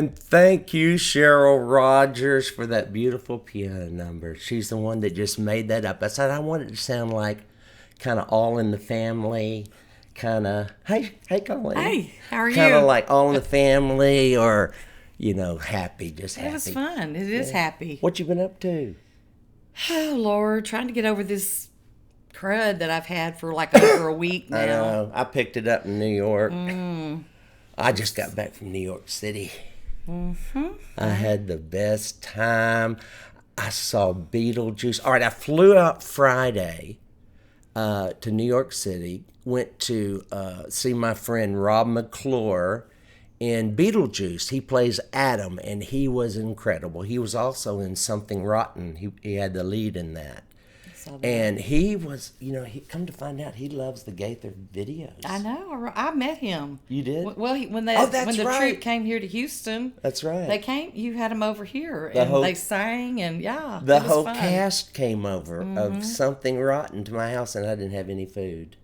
And thank you, Cheryl Rogers, for that beautiful piano number. She's the one that just made that up. I said I want it to sound like kind of All in the Family, kind of, hey, Colleen. Hey, how are you? Kind of like All in the Family or, happy, just happy. It was fun. It is happy. What you been up to? Oh, Lord, trying to get over this crud that I've had for like over a week now. I know. I picked it up in New York. I just got back from New York City. I had the best time. I saw Beetlejuice. All right, I flew out Friday to New York City, went to see my friend Rob McClure in Beetlejuice. He plays Adam, and he was incredible. He was also in Something Rotten. He had the lead in that. And he was, he come to find out he loves the Gaither videos. I know. I met him. You did? Well, when the right. troupe came here to Houston. That's right. They came. You had them over here, and they sang, and the whole cast came over of Something Rotten to my house, and I didn't have any food.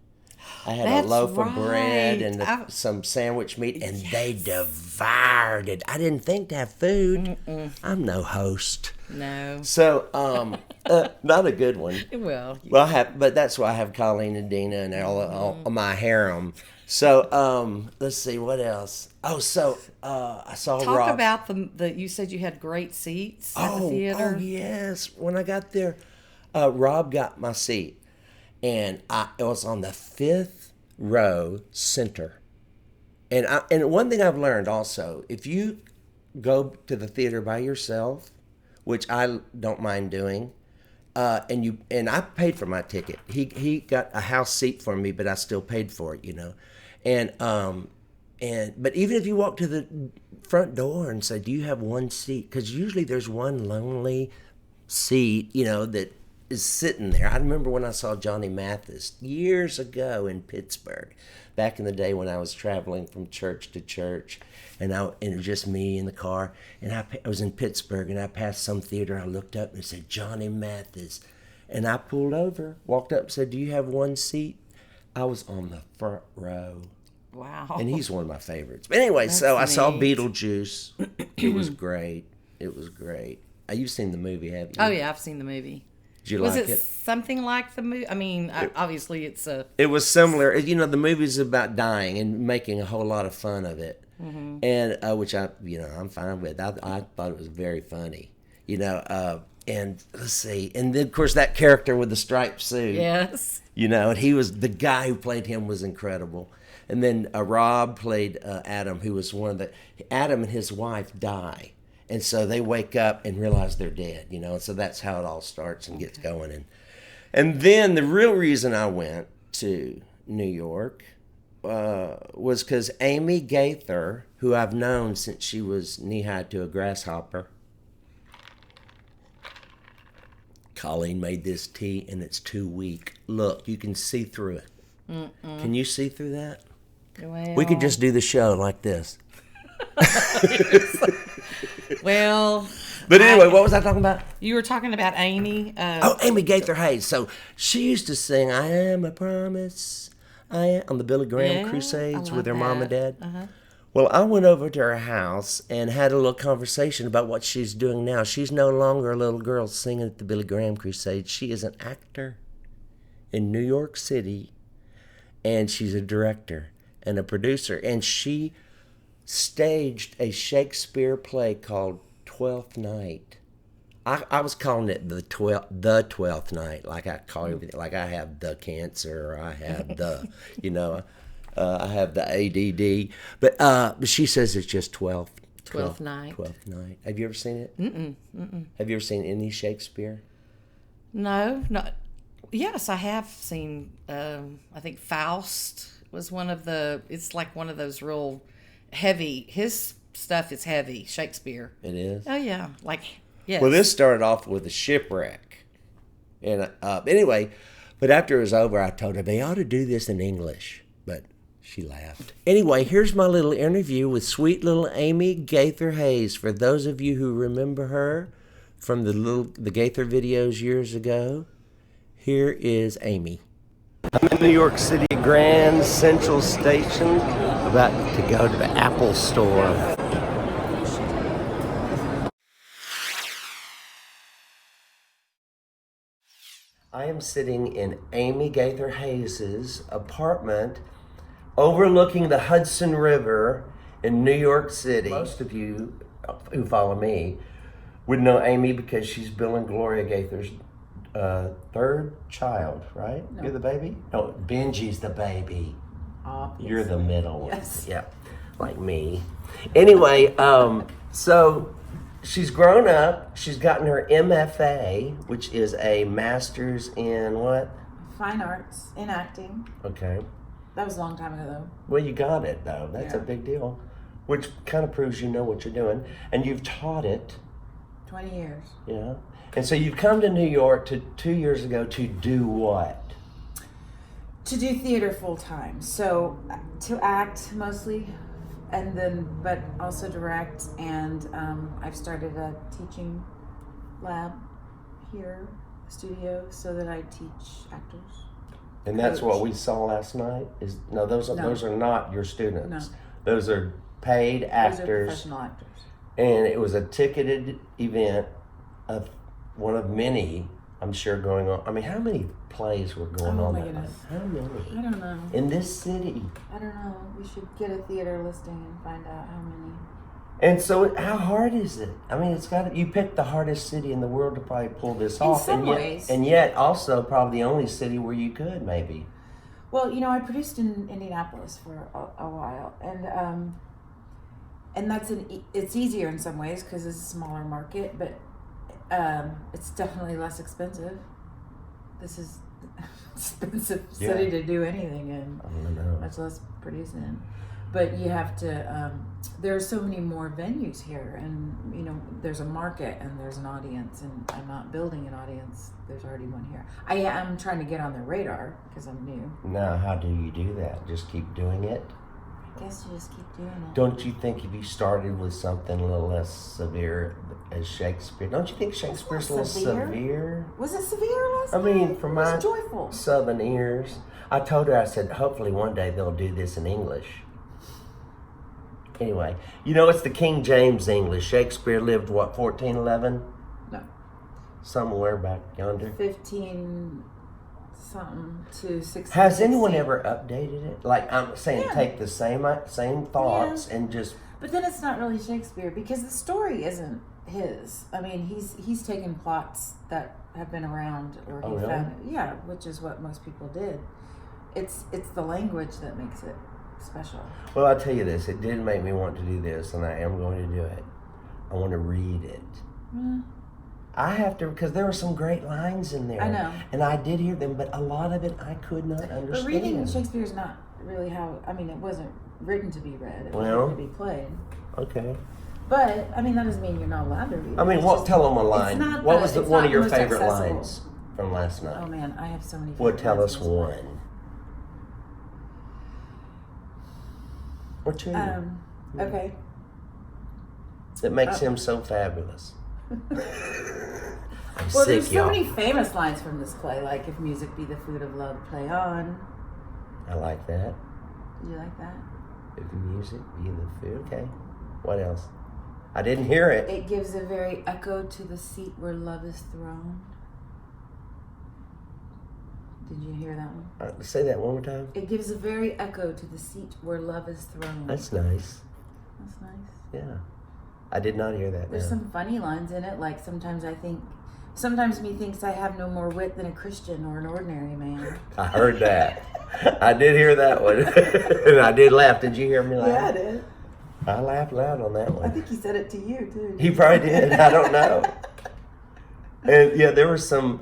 I had a loaf of bread and some sandwich meat, and they devoured it. I didn't think to have food. I'm no host. No. So, not a good one. Well, but that's why I have Colleen and Dina and all my harem. So, let's see what else. Oh, so I saw talk Rob. about the. You said you had great seats at the theater. Oh yes. When I got there, Rob got my seat, and it was on the 5th row center. And one thing I've learned also, if you go to the theater by yourself, which I don't mind doing, and I paid for my ticket. He got a house seat for me, but I still paid for it, but even if you walk to the front door and say, "Do you have one seat?" Because usually there's one lonely seat, that is sitting there. I remember when I saw Johnny Mathis years ago in Pittsburgh, back in the day when I was traveling from church to church, and it was just me in the car, and I was in Pittsburgh, and I passed some theater. I looked up and it said Johnny Mathis, and I pulled over, walked up and said, "Do you have one seat?" I was on the front row. Wow. And he's one of my favorites. But anyway, so I saw neat. Beetlejuice. It was great. It was great. You've seen the movie, have you? Oh, yeah, I've seen the movie. Did you was like it something like the movie? I mean, obviously it's a... It was similar. The movie's about dying and making a whole lot of fun of it. And which I'm fine with. I thought it was very funny. And let's see. And then, of course, that character with the striped suit. Yes. And he was, the guy who played him was incredible. And then Rob played Adam, who was Adam and his wife die. And so they wake up and realize they're dead, and so that's how it all starts and gets going. And then the real reason I went to New York was because Amy Gaither, who I've known since she was knee-high to a grasshopper. Colleen made this tea, and it's too weak. Look, you can see through it. Can you see through that? Well, we could just do the show like this. Well, but anyway, what was I talking about? You were talking about Amy. Amy Gaither Hayes. So she used to sing "I Am a Promise," on the Billy Graham crusades with her mom and dad. Well, I went over to her house and had a little conversation about what she's doing now. She's no longer a little girl singing at the Billy Graham crusades. She is an actor in New York City, and she's a director and a producer, and she staged a Shakespeare play called Twelfth Night. I was calling it the 12th night, like I call everything, like I have the cancer, or I have the, I have the ADD. But she says it's just 12th night. 12th night. Have you ever seen it? Have you ever seen any Shakespeare? No, not. Yes, I have seen. I think Faust was one of the. It's like one of those real heavy. His stuff is heavy. Shakespeare. It is. Oh yeah, yes. Well, this started off with a shipwreck, and anyway, but after it was over, I told her they ought to do this in English, but she laughed. Anyway, here's my little interview with sweet little Amy Gaither Hayes. For those of you who remember her from the Gaither videos years ago, here is Amy. I'm in New York City, Grand Central Station, about to go to the Apple store. I am sitting in Amy Gaither Hayes' apartment overlooking the Hudson River in New York City. Most of you who follow me would know Amy because she's Bill and Gloria Gaither's third child, right? No. You're the baby? No, Benji's the baby. Obviously. You're the middle one. Yes. Yeah, like me. Anyway, so she's grown up. She's gotten her MFA, which is a master's in what? Fine arts in acting. Okay. That was a long time ago, though. Well, you got it, though. That's a big deal, which kind of proves you know what you're doing. And you've taught it. 20 years. Yeah. And so you've come to New York 2 years ago to do what? To do theater full time. So to act mostly, and then, but also direct. And I've started a teaching lab here, a studio, so that I teach actors. And that's what we saw last night? Those are not your students. No. Those are paid actors. Those are professional actors. And it was a ticketed event of one of many, I'm sure, going on. I mean, how many plays were going on that night? How many? I don't know. In this city? I don't know. We should get a theater listing and find out how many. And so how hard is it? I mean, you picked the hardest city in the world to probably pull this off. In some ways. And yet also probably the only city where you could, maybe. Well, I produced in Indianapolis for a while. And it's easier in some ways because it's a smaller market, but it's definitely less expensive. This is an expensive city to do anything in, much less produce in. But you have to, there are so many more venues here, and there's a market and there's an audience, and I'm not building an audience. There's already one here. I am trying to get on their radar because I'm new. Now, how do you do that? Just keep doing it? I guess you just keep doing it. Don't you think if you started with something a little less severe as Shakespeare, don't you think Shakespeare's a little severe? Was it severe last night? I mean, from my joyful southern ears, I told her, I said, hopefully one day they'll do this in English. Anyway, it's the King James English. Shakespeare lived, 1411? No. Somewhere back yonder. 15-something to 16. Has anyone ever updated it? Like, I'm saying, take the same thoughts and just... But then it's not really Shakespeare, because the story isn't his. I mean, he's taken plots that have been around, or he found it. Yeah, which is what most people did. It's the language that makes it special. Well, I'll tell you this. It did make me want to do this, and I am going to do it. I want to read it. I have to, because there were some great lines in there. I know. And I did hear them, but a lot of it I could not understand. But reading Shakespeare is not really how, it wasn't written to be read. It was written to be played. Okay. But, that doesn't mean you're not allowed to read it. Tell them a line. What was one of your favorite lines from last night? Oh, man, I have so many Well, favorite tell lines us one. Or two. Okay. That makes him so fabulous. There's so many famous lines from this play, like "If music be the food of love, play on." I like that. Did you like that? If music be the food, okay. What else? I didn't hear it. It gives a very echo to the seat where love is throned. Did you hear that one? Say that one more time. It gives a very echo to the seat where love is throned. That's nice. That's nice. Yeah. I did not hear that. There's some funny lines in it, like sometimes me thinks I have no more wit than a Christian or an ordinary man. I heard that. I did hear that one. And I did laugh. Did you hear me laugh? Yeah, I did. I laughed loud on that one. I think he said it to you, too. He probably did. I don't know. And there were some,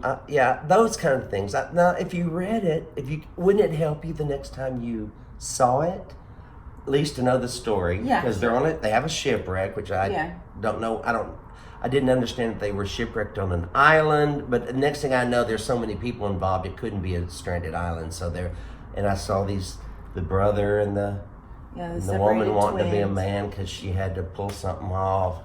those kind of things. Now, if you read it, wouldn't it help you the next time you saw it? At least to know the story. Yeah. Because they're on it. They have a shipwreck, which I don't know. I didn't understand that they were shipwrecked on an island. But the next thing I know, there's so many people involved, it couldn't be a stranded island. And I saw the brother and the woman wanting to be a man because she had to pull something off.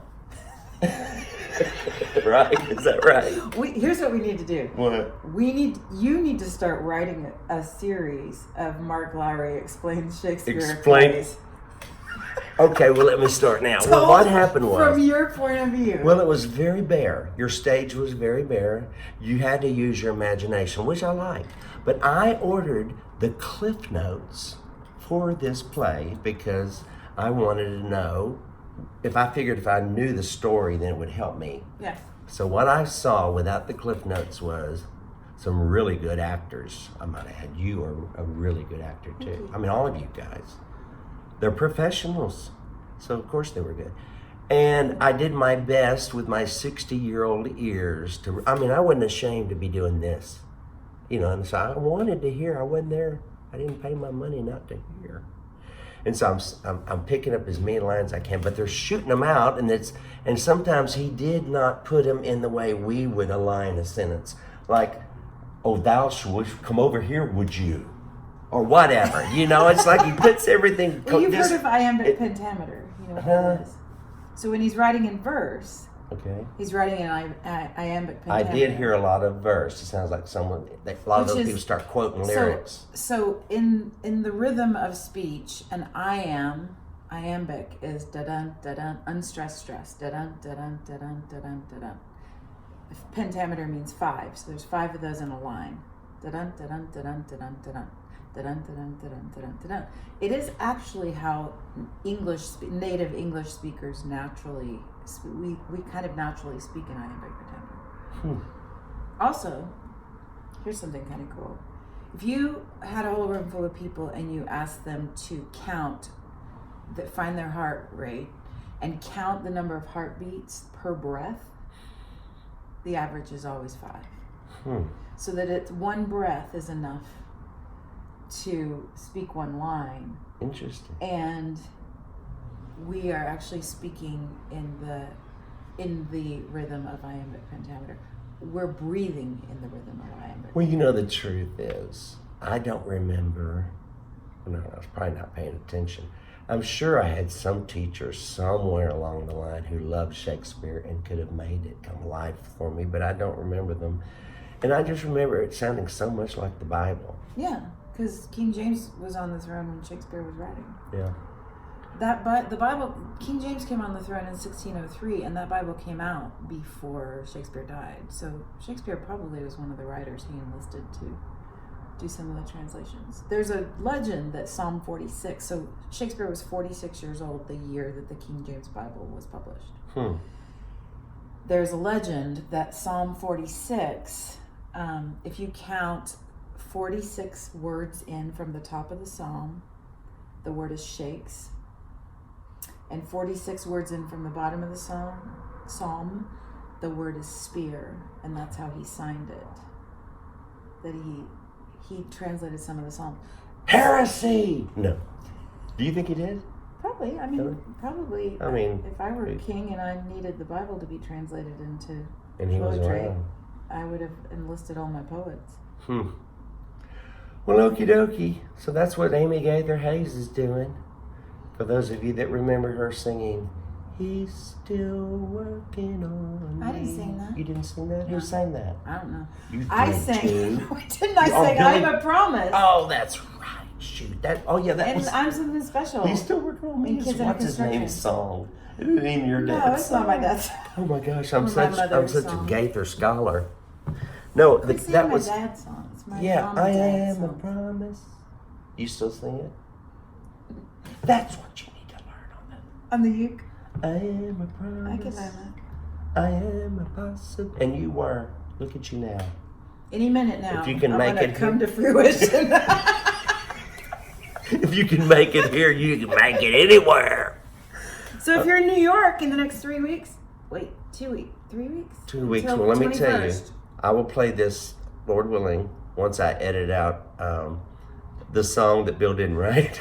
Right? Is that right? Here's what we need to do. What? You need to start writing a series of Mark Lowry explains Shakespeare. Okay, well, let me start now. Well, what happened was... From your point of view. Well, it was very bare. Your stage was very bare. You had to use your imagination, which I liked. But I ordered the Cliff Notes for this play because I wanted to know, if I knew the story, then it would help me. Yeah. So what I saw without the Cliff Notes was some really good actors. I might have had you a really good actor too. I mean, all of you guys. They're professionals. So of course they were good. And I did my best with my 60-year-old ears I wasn't ashamed to be doing this. And so I wanted to hear. I wasn't there. I didn't pay my money not to hear. And so I'm picking up as many lines as I can, but they're shooting them out, and sometimes he did not put them in the way we would align a sentence, like, "Oh, thou shouldst come over here, would you?" Or whatever. It's like he puts everything. Well, you've heard of iambic pentameter. You know what that is. So when he's writing in verse, okay, he's writing in iambic pentameter. I did hear a lot of verse. It sounds like a lot of those people start quoting lyrics. So in the rhythm of speech, an iambic is da-dun, da-dun, unstressed, stress, da-dun, da-dun, da-dun, da-dun, da-dun. Pentameter means 5, so there's 5 of those in a line. Da-dun, da-dun, da-dun, da-dun, da-dun. Da-dun, da-dun, da-dun, da-dun, da-dun. It is actually how native English speakers naturally, we kind of naturally speak in iambic pentameter. Also, here's something kind of cool. If you had a whole room full of people and you asked them to find their heart rate and count the number of heartbeats per breath, the average is always 5. So that one breath is enough to speak one line. Interesting. And we are actually speaking in the rhythm of iambic pentameter. We're breathing in the rhythm of iambic. Well, the truth is, I don't remember. No, I was probably not paying attention. I'm sure I had some teacher somewhere along the line who loved Shakespeare and could have made it come alive for me, but I don't remember them. And I just remember it sounding so much like the Bible. Yeah. Because King James was on the throne when Shakespeare was writing. Yeah. The Bible, King James came on the throne in 1603, and that Bible came out before Shakespeare died. So Shakespeare probably was one of the writers he enlisted to do some of the translations. There's a legend that Psalm 46, so Shakespeare was 46 years old the year that the King James Bible was published. There's a legend that Psalm 46, if you count 46 words in from the top of the psalm, the word is shakes, and 46 words in from the bottom of the psalm, the word is spear, and that's how he signed it. That he translated some of the psalms. Heresy! No. Do you think he did? Probably. Probably. I mean, if I were a king and I needed the Bible to be translated into and he poetry, was I would have enlisted all my poets. Well, okie dokie. So that's what Amy Gaither Hayes is doing. For those of you that remember her singing, "He's still working on me." I didn't sing that. You didn't sing that? No. Who sang that? I don't know. You I did sang. too. Didn't I sing? Billy- I'm a promise. Oh, that's right. Shoot. That And was... I'm something special. He's still working on me. And Kids in What's his Construction. name's song? Name your dad's No, it's not my dad's song. Oh my gosh, I'm Or my such mother's a song. Gaither scholar. No, It's that my was dad's song. It's my yeah. mom I and dad's am a song. promise. You still sing it? That's what you need to learn on that. On the uke. I am a promise. I can learn I am a possible. And you were. Look at you now. that. Any minute now. If you can I'm make gonna it come here. to fruition. If you can make it here, you can make it anywhere. So if you're in New York in the next 3 weeks, 2 weeks, 3 weeks? 2 weeks. Till Well, let me tell you, 21st. I will play this, Lord willing, once I edit out the song that Bill didn't write.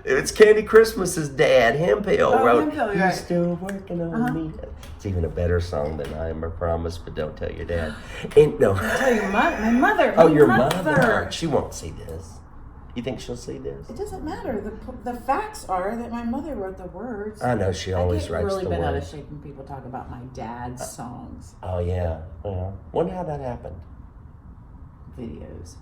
It's Candy Christmas's dad, Hemphill, wrote. Hemphill, He's right. still working on me. It's even a better song than I Am a Promise, but don't tell your dad. And no. Tell your mother, my mother. Oh, my your mother. She won't see this. You think she'll see this? It doesn't matter. The facts are that my mother wrote the words. I know she always I get writes really the bent out of words. shape when people talk about my dad's songs, Oh yeah. Wonder how that happened. videos.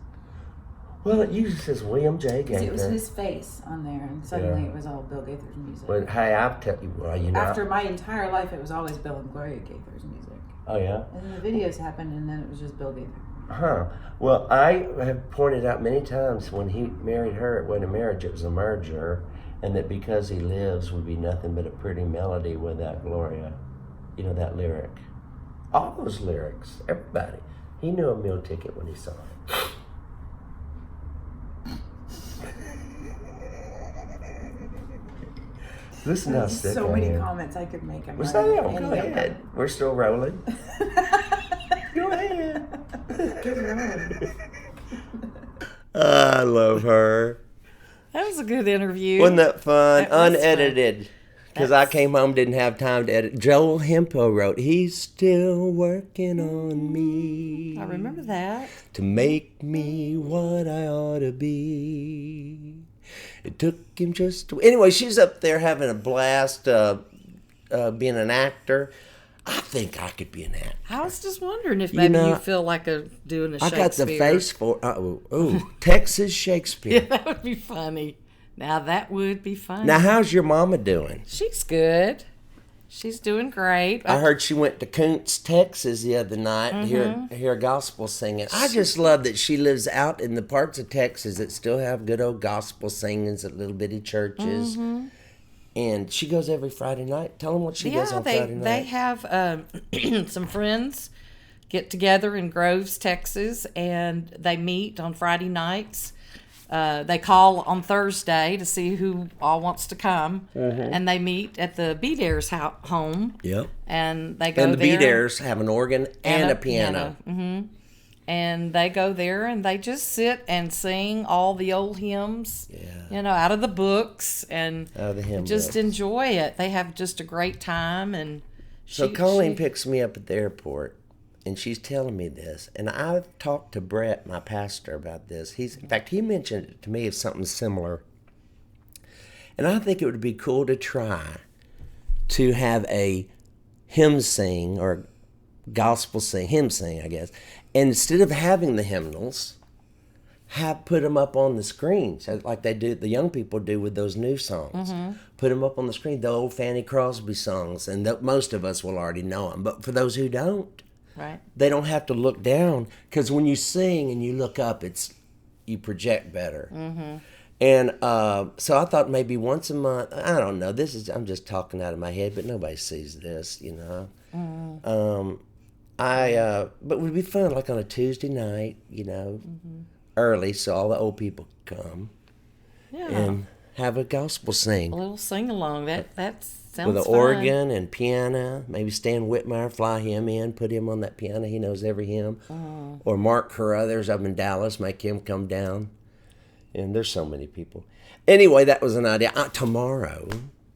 Well, it usually says William J. Because Gaither. it was his face on there, and suddenly it was all Bill Gaither's music. But hey, I'll tell you, well, you know. After my entire life, it was always Bill and Gloria Gaither's music. Oh, yeah? And then the videos happened, and then it was just Bill Gaither. Huh. Well, I have pointed out many times when he married her, it wasn't a marriage, it was a merger, and that because he lives would be nothing but a pretty melody without Gloria. You know, that lyric. All those lyrics, everybody. He knew a meal ticket when he saw it. Listen how sick so many I am. comments I could make. Go ahead. We're still rolling. Go ahead. I love her. That was a good interview. Wasn't that fun? That was Unedited. Because I came home, didn't have time to edit. Joel Hempo wrote, "He's still working on me. I remember that. To make me what I ought to be. It took him just... Anyway, she's up there having a blast being an actor. I think I could be an actor. I was just wondering if maybe you feel like doing a Shakespeare. I got the face for... Texas Shakespeare. Yeah, that would be funny. Now, that would be funny. Now, how's your mama doing? She's good. She's doing great. I heard she went to Kuntz, Texas the other night to hear gospel singing. I just love that she lives out in the parts of Texas that still have good old gospel singings at little bitty churches. Mm-hmm. And she goes every Friday night. Tell them what she does on Friday night. They have some friends get together in Groves, Texas, and they meet on Friday nights. They call on Thursday to see who all wants to come, and they meet at the Bedares home. Yep. And they go there. And the Bedares have an organ and a piano. Mm-hmm. And they go there and they just sit and sing all the old hymns, out of the books, and out of the hymn just books. Enjoy it. They have just a great time. And so Colleen picks me up at the airport. And she's telling me this, and I've talked to Brett, my pastor, about this. In fact, he mentioned it to me as something similar. And I think it would be cool to try to have a hymn sing, or gospel sing, hymn sing, I guess. And instead of having the hymnals, put them up on the screen, so like they do, the young people do with those new songs. Put them up on the screen, the old Fanny Crosby songs, and most of us will already know them. But for those who don't, right, they don't have to look down, because when you sing and you look up, you project better. And so I thought maybe once a month. I don't know. I'm just talking out of my head, but nobody sees this, But it would be fun, like on a Tuesday night, early, so all the old people come and have a gospel sing. A little sing along. That sounds with an fun. organ and piano. Maybe Stan Whitmire, fly him in, put him on that piano. He knows every hymn. Or Mark Carruthers up in Dallas, make him come down. And there's so many people. Anyway, that was an idea. Tomorrow,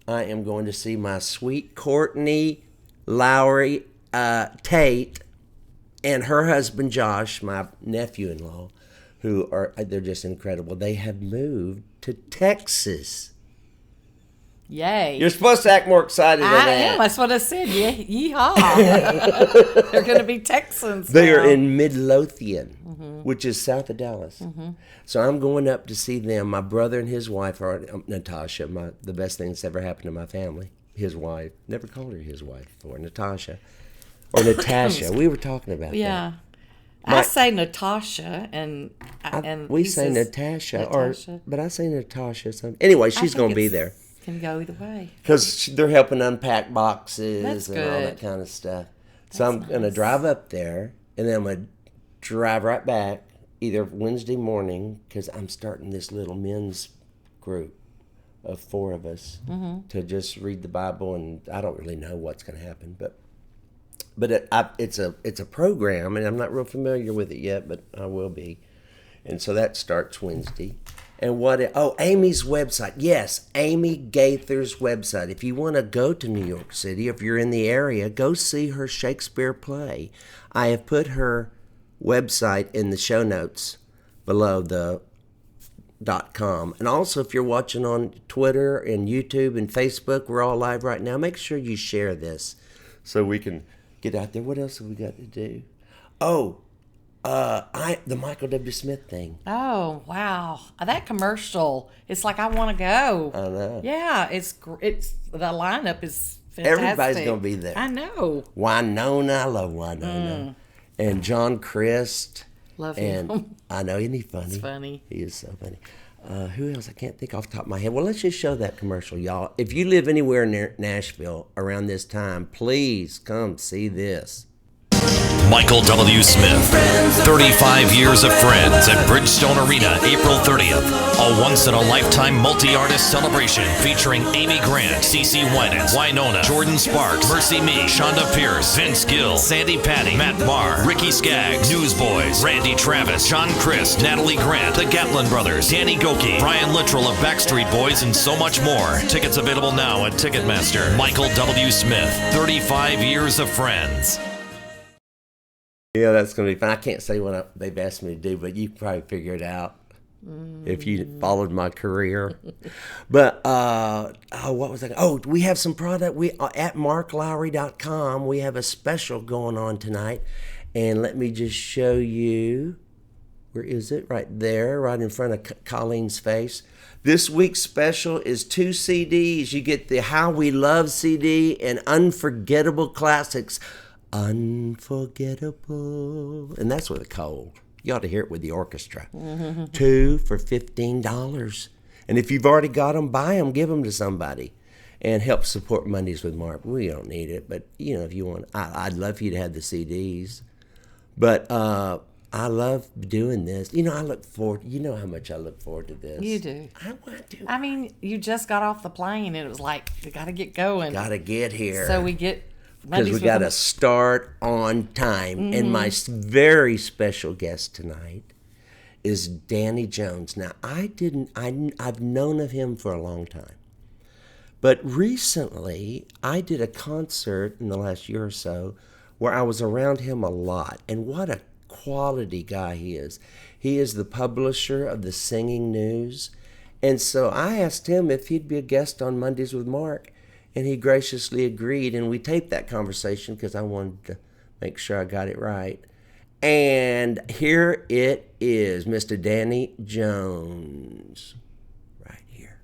I am going to see my sweet Courtney Lowry Tate and her husband Josh, my nephew-in-law, they're just incredible. They have moved to Texas. Yay. You're supposed to act more excited than that. I am. That's what I said. Yeah, yeehaw. They're going to be Texans They now. are in Midlothian, which is south of Dallas. So I'm going up to see them. My brother and his wife are Natasha, the best thing that's ever happened to my family. His wife. Never called her his wife before. Natasha. Or Natasha. We were talking about that. Yeah. I say Natasha, and we say Natasha, but I say Natasha. Anyway, she's going to be there. Can go either way. Because they're helping unpack boxes and all good. that kind of stuff. So I'm going to drive up there, and then I'm going to drive right back either Wednesday morning, because I'm starting this little men's group of 4 of us to just read the Bible, and I don't really know what's going to happen, but it's a program, and I'm not real familiar with it yet, but I will be. And so that starts Wednesday. And Amy's website. Yes, Amy Gaither's website. If you want to go to New York City, if you're in the area, go see her Shakespeare play. I have put her website in the show notes below the .com. And also, if you're watching on Twitter and YouTube and Facebook, we're all live right now, make sure you share this so we can get out there. What else have we got to do? The Michael W. Smith thing. Oh wow, that commercial! It's like I want to go. I know. Yeah, it's the lineup is fantastic. Everybody's gonna be there. I know. Winona, I love Winona, and John Christ. Love and him. I know, isn't he funny? It's funny. He is so funny. Who else? I can't think off the top of my head. Well, let's just show that commercial, y'all. If you live anywhere near Nashville around this time, please come see this. Michael W. Smith, 35 years of Friends at Bridgestone Arena, April 30th. A once-in-a-lifetime multi-artist celebration featuring Amy Grant, CeCe Winans, Winona, Jordan Sparks, Mercy Me, Shonda Pierce, Vince Gill, Sandy Patty, Matt Barr, Ricky Skaggs, Newsboys, Randy Travis, John Christ, Natalie Grant, the Gatlin Brothers, Danny Goki, Brian Littrell of Backstreet Boys, and so much more. Tickets available now at Ticketmaster. Michael W. Smith, 35 years of Friends. Yeah, that's going to be fun. I can't say what they've asked me to do, but you can probably figure it out if you followed my career. But, what was I? Oh, we have some product. At marklowry.com, we have a special going on tonight. And let me just show you. Where is it? Right there, right in front of Colleen's face. This week's special is 2 CDs. You get the How We Love CD and Unforgettable Classics. Unforgettable. And that's with a cold. You ought to hear it with the orchestra. 2 for $15. And if you've already got them, buy them, give them to somebody. And help support Mondays with Mark. We don't need it, but, if you want, I'd love for you to have the CDs. But I love doing this. I look forward, how much I look forward to this. You do. I want to. I mean, you just got off the plane and it was like, you got to get going. Got to get here. So we get... Because we got to start on time. And my very special guest tonight is Danny Jones. Now, I've known of him for a long time. But recently, I did a concert in the last year or so where I was around him a lot. And what a quality guy he is. He is the publisher of the Singing News. And so I asked him if he'd be a guest on Mondays with Mark. And he graciously agreed, and we taped that conversation because I wanted to make sure I got it right. And here it is, Mr. Danny Jones, right here.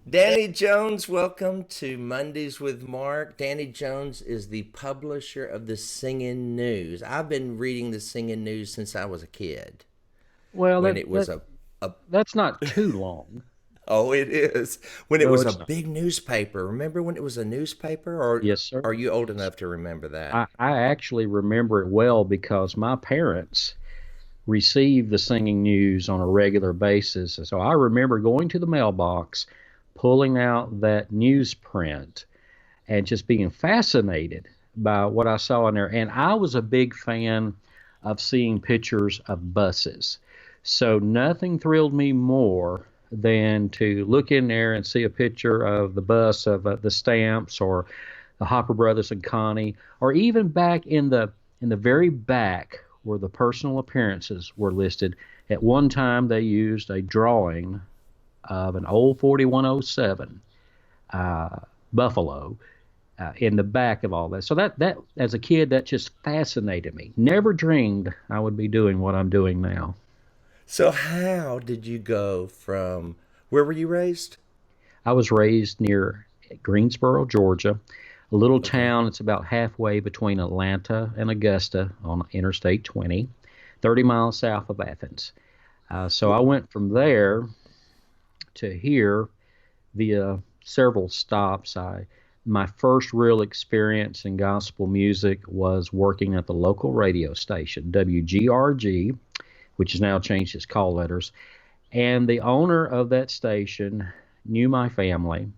Danny Jones, welcome to Mondays with Mark. Danny Jones is the publisher of the Singing News. I've been reading the Singing News since I was a kid. Well, That's not too long. Oh, it is. When it was a big newspaper. Remember when it was a newspaper? Or yes, sir. Are you old enough to remember that? I actually remember it well because my parents received the Singing News on a regular basis. So I remember going to the mailbox, pulling out that newsprint, and just being fascinated by what I saw in there. And I was a big fan of seeing pictures of buses. So nothing thrilled me more than to look in there and see a picture of the bus of the Stamps or the Hopper Brothers and Connie, or even back in the very back where the personal appearances were listed. At one time, they used a drawing of an old 4107 Buffalo in the back of all that. So that as a kid, that just fascinated me. Never dreamed I would be doing what I'm doing now. So how did you go from, where were you raised? I was raised near Greensboro, Georgia, a little town. It's about halfway between Atlanta and Augusta on Interstate 20, 30 miles south of Athens. So I went from there to here via several stops. My first real experience in gospel music was working at the local radio station, WGRG, which has now changed its call letters. And the owner of that station knew my family,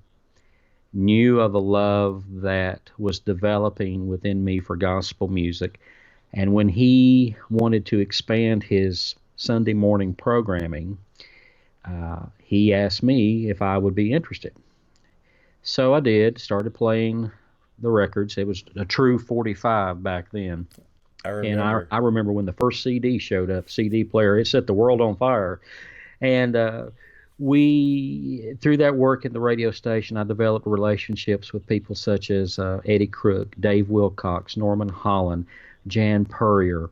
knew of the love that was developing within me for gospel music. And when he wanted to expand his Sunday morning programming, he asked me if I would be interested. So I did, started playing the records. It was a true 45 back then. I remember. And I remember when the first CD showed up, CD player, it set the world on fire. And through that work at the radio station, I developed relationships with people such as Eddie Crook, Dave Wilcox, Norman Holland, Jan Purrier,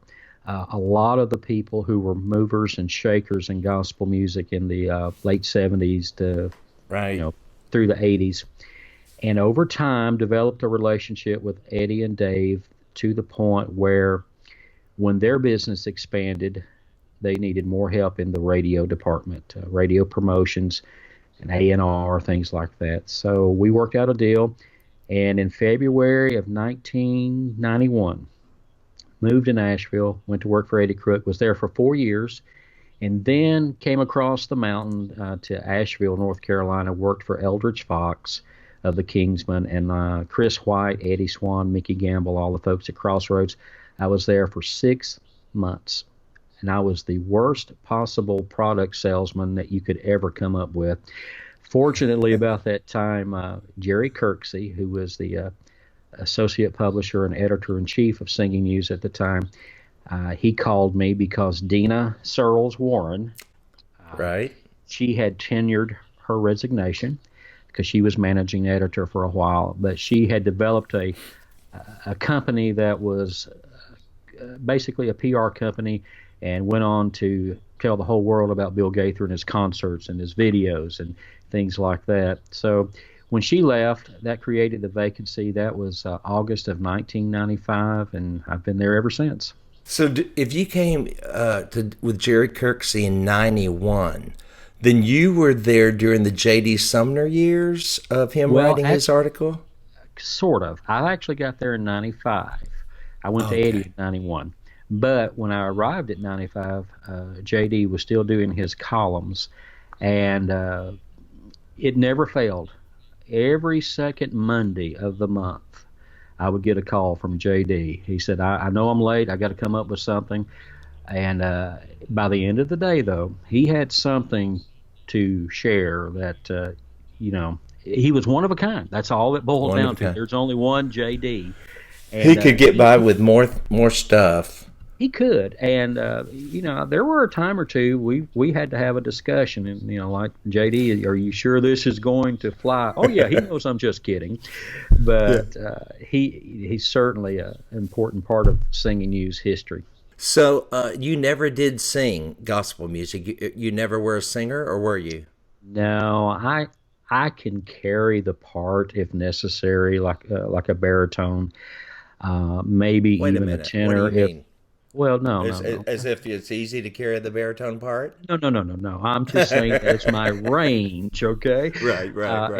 A lot of the people who were movers and shakers in gospel music in the late 70s to through the 80s, and over time developed a relationship with Eddie and Dave to the point where when their business expanded, they needed more help in the radio department, radio promotions and A&R, things like that. So we worked out a deal, and in February of 1991, moved to Nashville, went to work for Eddie Crook, was there for 4 years, and then came across the mountain to Asheville, North Carolina, worked for Eldridge Fox of the Kingsmen, and Chris White, Eddie Swan, Mickey Gamble, all the folks at Crossroads. I was there for 6 months, and I was the worst possible product salesman that you could ever come up with. Fortunately, about that time, Jerry Kirksey, who was the associate publisher and editor-in-chief of Singing News at the time, he called me because Dina Searles Warren, she had tenured her resignation because she was managing editor for a while, but she had developed a company that was basically a PR company and went on to tell the whole world about Bill Gaither and his concerts and his videos and things like that. So when she left, that created the vacancy. That was August of 1995, and I've been there ever since. So if you came with Jerry Kirksey in 91, then you were there during the J.D. Sumner years of him writing his article? Sort of. I actually got there in 95. I went to Eddie in 91. But when I arrived at 95, J.D. was still doing his columns, and it never failed. Every second Monday of the month, I would get a call from J.D. He said, I know I'm late. I got to come up with something. And by the end of the day, though, he had something to share that, he was one of a kind. That's all it boiled down to. There's only one J.D. And, he could get by with more stuff. He could, and there were a time or two we had to have a discussion, and like JD, are you sure this is going to fly? Oh yeah, he knows I'm just kidding, but he's certainly an important part of Singing News history. So you never did sing gospel music. You never were a singer, or were you? No, I can carry the part if necessary, like a baritone, maybe even a tenor. What do you mean? Well, no. As if it's easy to carry the baritone part? No. I'm just saying it's my range, okay? Right.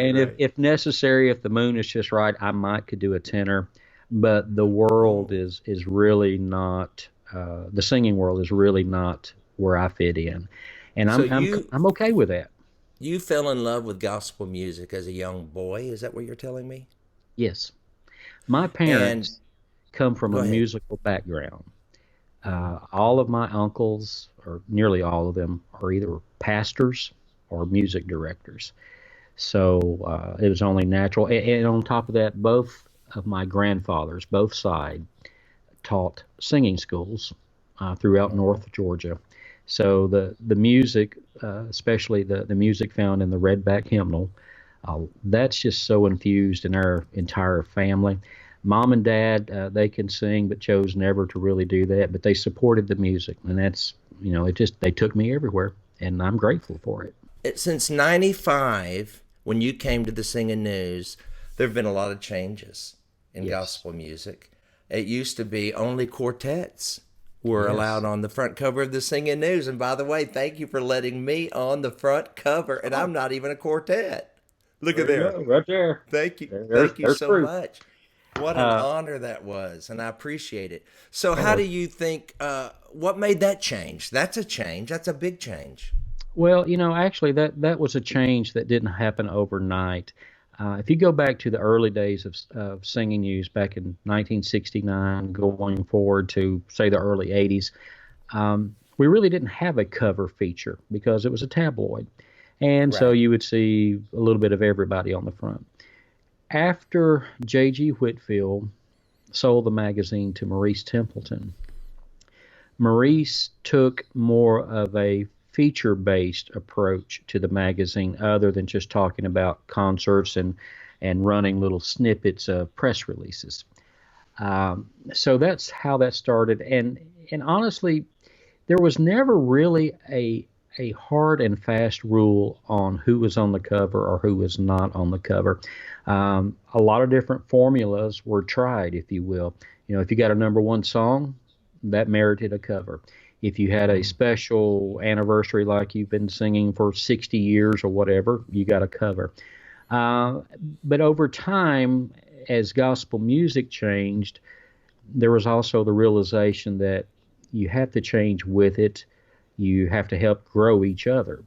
And if necessary, if the moon is just right, I could do a tenor. But the world is really not, the singing world is really not where I fit in. And I'm okay with that. You fell in love with gospel music as a young boy. Is that what you're telling me? Yes. My parents come from a musical background. All of my uncles, or nearly all of them, are either pastors or music directors. So it was only natural. And on top of that, both of my grandfathers, both sides, taught singing schools throughout North Georgia. So the music, especially the music found in the Redback hymnal, that's just so infused in our entire family. Mom and Dad, they can sing, but chose never to really do that. But they supported the music, and that's, they took me everywhere, and I'm grateful for it. Since 95, when you came to the Singing News, there have been a lot of changes in gospel music. It used to be only quartets were allowed on the front cover of the Singing News. And by the way, thank you for letting me on the front cover, and I'm not even a quartet. Look at there. Right there. Thank you. Thank you so much. What an honor that was, and I appreciate it. So how do you think, what made that change? That's a change. That's a big change. Well, actually, that was a change that didn't happen overnight. If you go back to the early days of Singing News back in 1969, going forward to, say, the early 80s, we really didn't have a cover feature because it was a tabloid. And so you would see a little bit of everybody on the front. After J.G. Whitfield sold the magazine to Maurice Templeton, Maurice took more of a feature-based approach to the magazine other than just talking about concerts and running little snippets of press releases. So that's how that started. And and honestly, there was never really a hard and fast rule on who was on the cover or who was not on the cover. A lot of different formulas were tried, if you will. If you got a number one song, that merited a cover. If you had a special anniversary like you've been singing for 60 years or whatever, you got a cover. But over time, as gospel music changed, there was also the realization that you have to change with it. You have to help grow each other.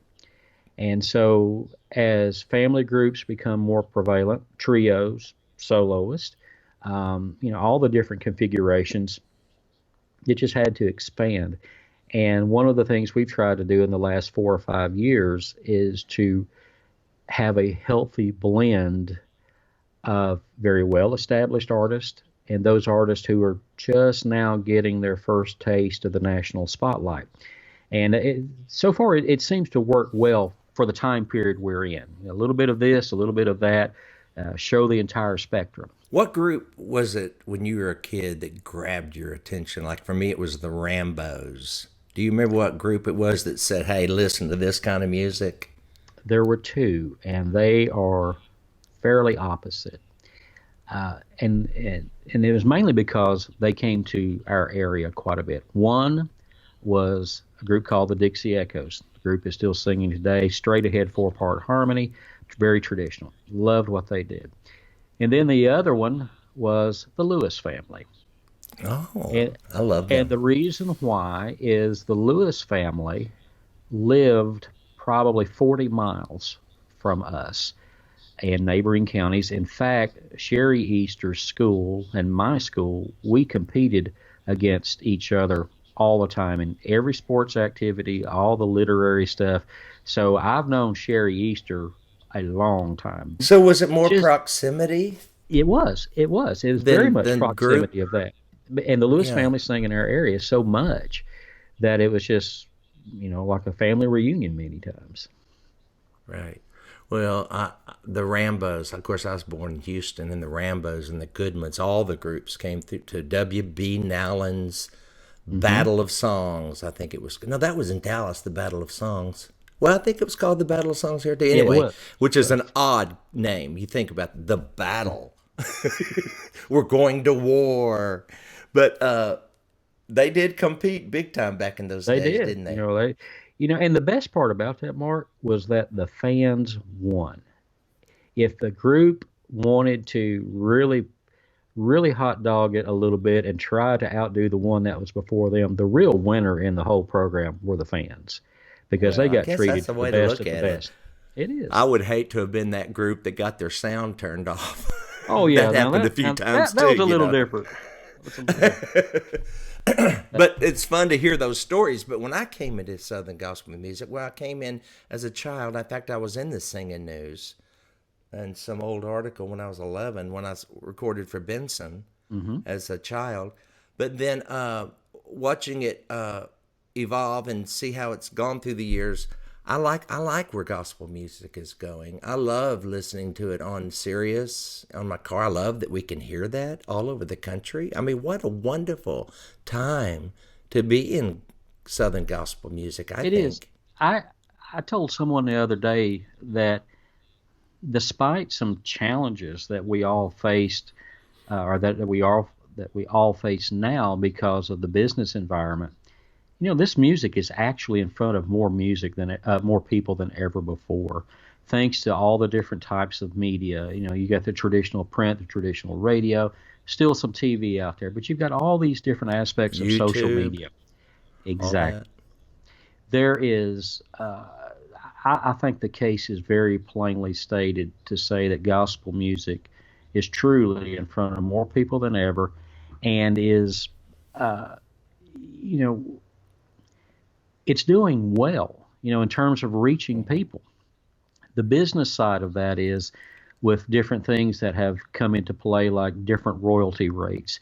And so as family groups become more prevalent, trios, soloists, all the different configurations, it just had to expand. And one of the things we've tried to do in the last 4 or 5 years is to have a healthy blend of very well-established artists and those artists who are just now getting their first taste of the national spotlight. And so far, it seems to work well for the time period we're in. A little bit of this, a little bit of that, show the entire spectrum. What group was it when you were a kid that grabbed your attention? Like for me, it was the Rambos. Do you remember what group it was that said, hey, listen to this kind of music? There were two, and they are fairly opposite. And it was mainly because they came to our area quite a bit. One was a group called the Dixie Echoes. The group is still singing today, straight ahead 4-part harmony, very traditional. Loved what they did. And then the other one was the Lewis family. Oh, I love them. And the reason why is the Lewis family lived probably 40 miles from us in neighboring counties. In fact, Sherry Easter's school and my school, we competed against each other all the time in every sports activity, all the literary stuff. So I've known Sherry Easter a long time. So was it more proximity? It was. It was very much proximity of that. And the Lewis family sang in our area so much that it was just, like a family reunion many times. Right. Well, the Rambos, of course, I was born in Houston, and the Rambos and the Goodmans, all the groups came through to W.B. Nowlin's Battle of Songs. I think it was. No, that was in Dallas, the Battle of Songs. Well, I think it was called the Battle of Songs here too. Anyway, which is an odd name. You think about the battle. We're going to war. But they did compete big time back in those days, didn't they? And the best part about that, Mark, was that the fans won. If the group wanted to really, really hot dog it a little bit and try to outdo the one that was before them, the real winner in the whole program were the fans, because they got treated the best of the best. It is. I would hate to have been that group that got their sound turned off. Oh yeah, that happened a few times too. That was a little different. But it's fun to hear those stories. But when I came into Southern gospel music, I came in as a child. In fact, I was in the singing news and some old article when I was 11, when I recorded for Benson as a child. But then watching it evolve and see how it's gone through the years, I like where gospel music is going. I love listening to it on Sirius, on my car. I love that we can hear that all over the country. I mean, what a wonderful time to be in Southern gospel music, I think. It is. I told someone the other day that despite some challenges that we all faced, or that we all face now because of the business environment, this music is actually in front of more people than ever before, thanks to all the different types of media. You got the traditional print, the traditional radio, still some TV out there, but you've got all these different aspects of YouTube, social media. Exactly. There is, I think the case is very plainly stated to say that gospel music is truly in front of more people than ever, and is, it's doing well, in terms of reaching people. The business side of that is with different things that have come into play, like different royalty rates,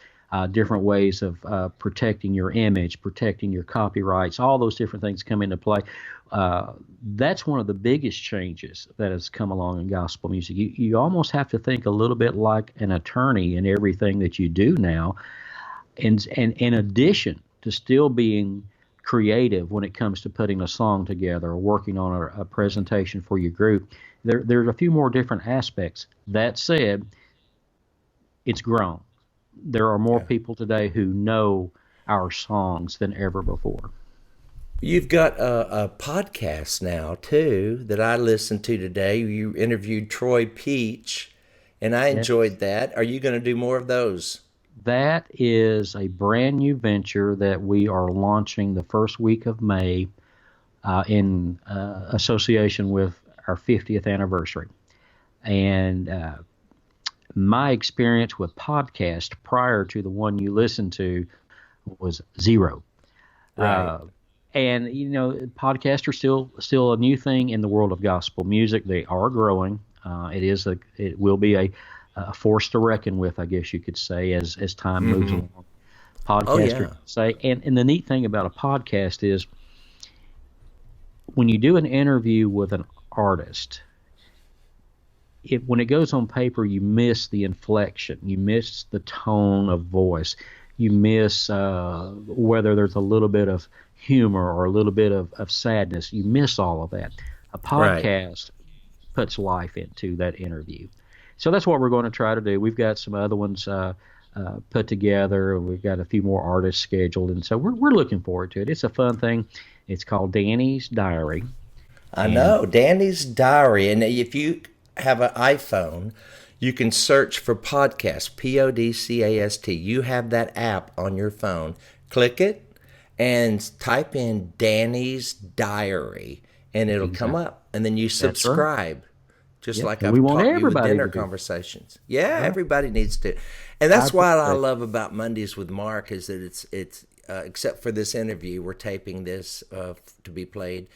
different ways of protecting your image, protecting your copyrights, all those different things come into play. That's one of the biggest changes that has come along in gospel music. You almost have to think a little bit like an attorney in everything that you do now. And in addition to still being creative when it comes to putting a song together or working on a presentation for your group. There's a few more different aspects. That said, it's grown. There are more people today who know our songs than ever before. You've got a podcast now, too, that I listened to today. You interviewed Troy Peach, and I enjoyed that. Are you going to do more of those? That is a brand new venture that we are launching the first week of May in association with our 50th anniversary. And my experience with podcast prior to the one you listened to was zero. Right. And podcasts are still a new thing in the world of gospel music. They are growing. It will be a force to reckon with, I guess you could say, as time moves along. Podcasters say, and the neat thing about a podcast is when you do an interview with an artist, when it goes on paper, you miss the inflection, you miss the tone of voice, you miss whether there's a little bit of humor or a little bit of sadness. You miss all of that. A podcast puts life into that interview. So that's what we're going to try to do. We've got some other ones put together. We've got a few more artists scheduled, and so we're looking forward to it. It's a fun thing. It's called Danny's Diary. I know, Danny's Diary. And if you have an iPhone, you can search for podcast, Podcast. You have that app on your phone. Click it and type in Danny's Diary, and it'll come up. And then you subscribe. Just like I've taught you with dinner conversations. Yeah, everybody needs to. And that's what I love about Mondays with Mark is that it's except for this interview, we're taping this to be played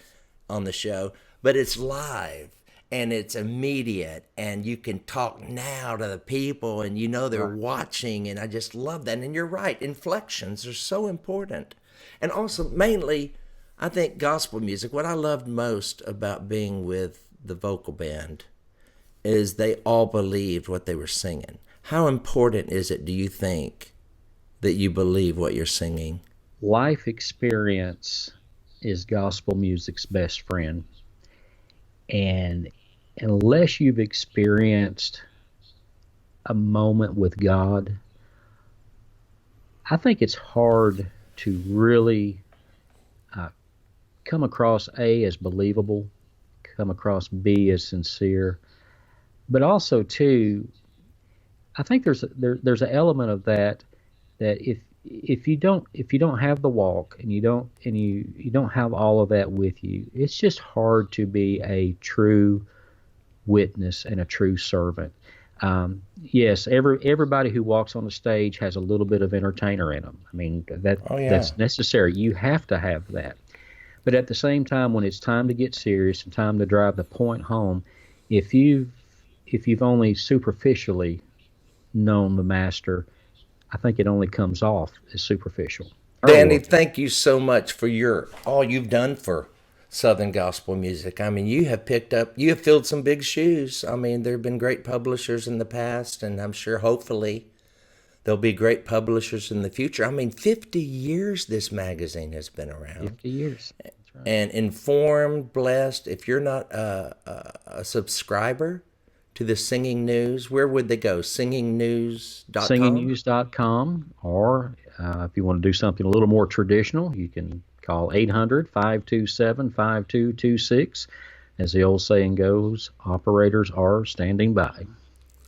on the show, but it's live and it's immediate and you can talk now to the people and they're watching, and I just love that. And you're right, inflections are so important. And also, mainly, I think gospel music, what I loved most about being with the vocal band is they all believed what they were singing. How important is it, do you think, that you believe what you're singing? Life experience is gospel music's best friend. And unless you've experienced a moment with God, I think it's hard to really come across A, as believable, come across B, as sincere. But also, too, I think there's an element of that if you don't have the walk and you don't have all of that with you, it's just hard to be a true witness and a true servant. Yes, everybody who walks on the stage has a little bit of entertainer in them. I mean that's necessary. You have to have that. But at the same time, when it's time to get serious and time to drive the point home, if you've only superficially known the master, I think it only comes off as superficial. Danny, thank you so much for all you've done for Southern gospel music. I mean, you have filled some big shoes. I mean, there have been great publishers in the past, and I'm sure hopefully there'll be great publishers in the future. I mean, 50 years this magazine has been around. 50 years. That's right. And informed, blessed. If you're not a subscriber to the Singing News, where would they go? Singingnews.com? Singingnews.com, or if you want to do something a little more traditional, you can call 800-527-5226. As the old saying goes, operators are standing by.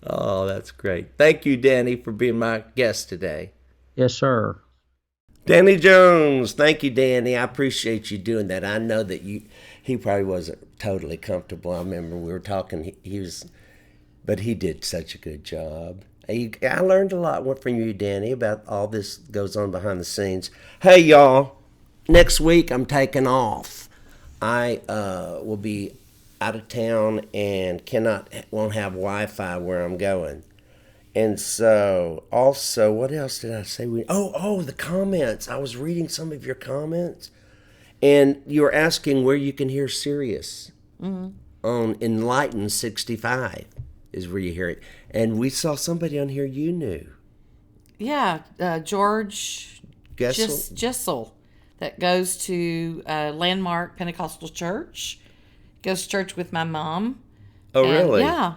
Oh, that's great. Thank you, Danny, for being my guest today. Yes, sir. Danny Jones. Thank you, Danny. I appreciate you doing that. I know that he probably wasn't totally comfortable. I remember we were talking, but he did such a good job. I learned a lot from you, Danny, about all this goes on behind the scenes. Hey, y'all. Next week, I'm taking off. I will be out of town and won't have Wi-Fi where I'm going. And so, also, what else did I say? The comments. I was reading some of your comments, and you were asking where you can hear Sirius on Enlighten 65 is where you hear it. And we saw somebody on here you knew. Yeah, George Jessel, that goes to Landmark Pentecostal Church. Goes to church with my mom. Oh, really? Yeah.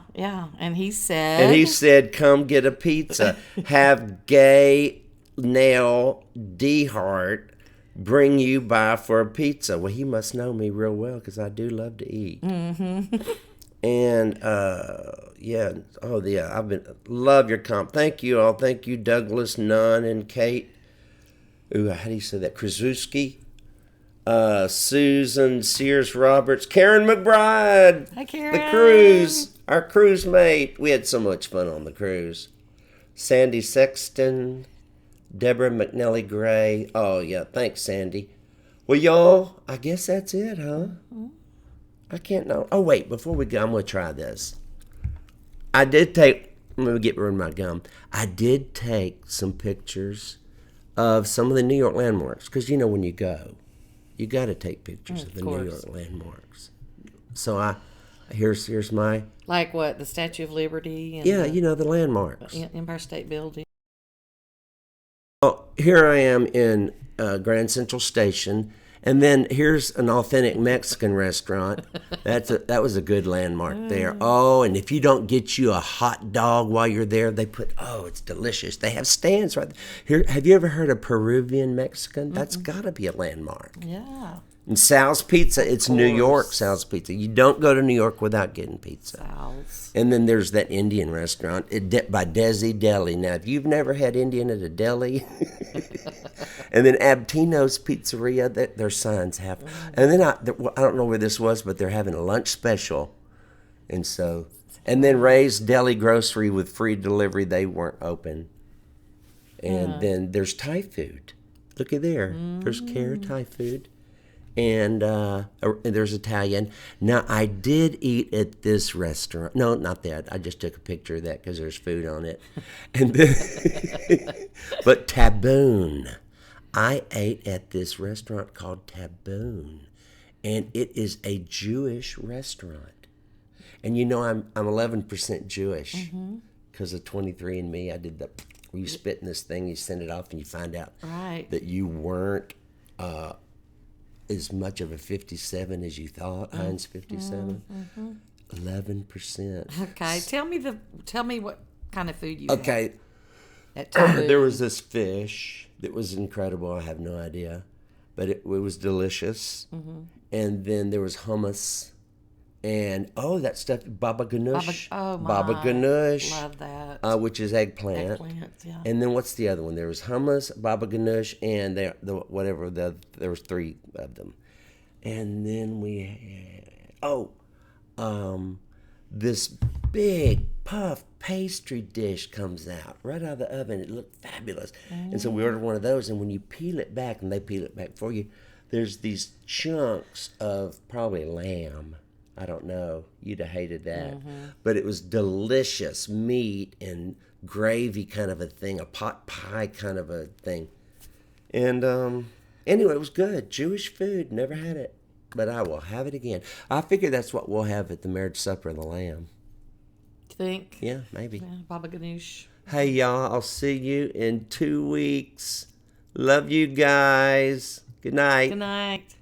And he said, come get a pizza. Have Gay Nail Dehart bring you by for a pizza. Well, he must know me real well because I do love to eat. Mm-hmm. And, love your comp. Thank you all. Thank you, Douglas, Nunn, and Kate. Ooh, how do you say that? Krasuski. Susan Sears Roberts, Karen McBride. Hi, Karen. The cruise, our cruise mate. We had so much fun on the cruise. Sandy Sexton, Deborah McNelly Gray. Oh, yeah, thanks, Sandy. Well, y'all, I guess that's it, huh? Mm-hmm. I can't know. Oh, wait, before we go, I'm going to try this. Let me get rid of my gum. I did take some pictures of some of the New York landmarks, because, when you go, you got to take pictures of the New York landmarks. So here's my... Like what? The Statue of Liberty? And the landmarks. Empire State Building. Oh, here I am in Grand Central Station, and then here's an authentic Mexican restaurant. That was a good landmark there. Oh, and if you don't get you a hot dog while you're there, it's delicious. They have stands right there. Have you ever heard of Peruvian Mexican? That's got to be a landmark. Yeah. And Sal's Pizza, it's New York Sal's Pizza. You don't go to New York without getting pizza. Sal's. And then there's that Indian restaurant by Desi Deli. Now, if you've never had Indian at a deli, and then Abtino's Pizzeria, their signs have. And then I don't know where this was, but they're having a lunch special. And then Ray's Deli Grocery with free delivery, they weren't open. And then there's Thai food. Look at there. There's Care Thai food. And there's Italian. Now, I did eat at this restaurant. No, not that. I just took a picture of that because there's food on it. And then, but Taboon. I ate at this restaurant called Taboon, and it is a Jewish restaurant. And I'm 11% Jewish because of 23andMe. I did where you spit in this thing, you send it off, and you find out that you weren't as much of a 57 as you thought. Heinz 57, 11%. Okay, tell me what kind of food you had. Okay, there was this fish that was incredible. I have no idea, but it was delicious. And then there was hummus, and that stuff, baba ganoush. Baba ganoush. Love that. Which is eggplant. Yeah. And then what's the other one? There was hummus, baba ganoush, and there was three of them. And then we had, this big puff pastry dish comes out right out of the oven. It looked fabulous. And so we ordered one of those, and when you peel it back, and they peel it back for you, there's these chunks of probably lamb. I don't know. You'd have hated that. But it was delicious meat and gravy kind of a thing, a pot pie kind of a thing. And anyway, it was good. Jewish food. Never had it. But I will have it again. I figure that's what we'll have at the marriage supper of the Lamb. You think? Yeah, maybe. Yeah, baba ganoush. Hey, y'all. I'll see you in 2 weeks. Love you guys. Good night. Good night.